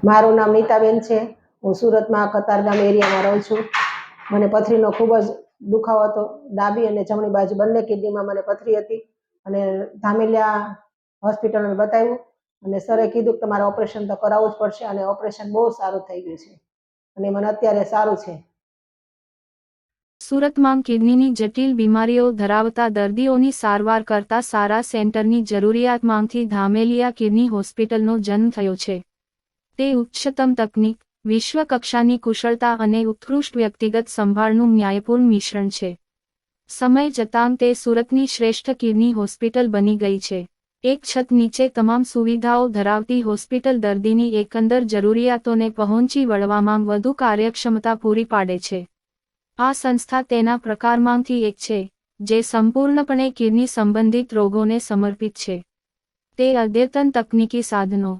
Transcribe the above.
મારું નામ નીતાબેન છે। હું સુરતમાં કતારગામ એરિયામાં રહું છું। મને પથરીનો ખૂબ જ દુખાવો હતો। ડાબી અને જમણી બાજુ બંને કિડનીમાં મને પથરી હતી અને ધામેલિયા હોસ્પિટલમાં બતાવ્યું અને સરે કીધું કે તમારે ઓપરેશન તો કરાવવું જ પડશે અને ઓપરેશન બહુ સારું થઈ ગયું છે અને મને અત્યારે સારું છે। સુરતમાં કિડનીની જટિલ બીમારીઓ ધરાવતા દર્દીઓની સારવાર કરતા સારા સેન્ટરની જરૂરિયાતમાંથી ધામેલિયા કિડની હોસ્પિટલનો જન્મ થયો છે। તે ઉચ્ચતમ તકનીક, વિશ્વ કક્ષાની કુશળતા અને ઉત્કૃષ્ટ વ્યક્તિગત સંભાળનું ન્યાયપૂર્ણ મિશ્રણ છે। સમય જતાં તે સુરતની શ્રેષ્ઠ કિડની હોસ્પિટલ બની ગઈ છે। એક છત નીચે તમામ સુવિધાઓ ધરાવતી હોસ્પિટલ દર્દીની એકંદર જરૂરિયાતોને પહોંચી વળવામાં વધુ કાર્યક્ષમતા પૂરી પાડે છે। આ સંસ્થા તેના પ્રકારમાંથી એક છે જે સંપૂર્ણપણે કિડની સંબંધિત રોગોને સમર્પિત છે। તે અદ્યતન તકનીકી સાધનો,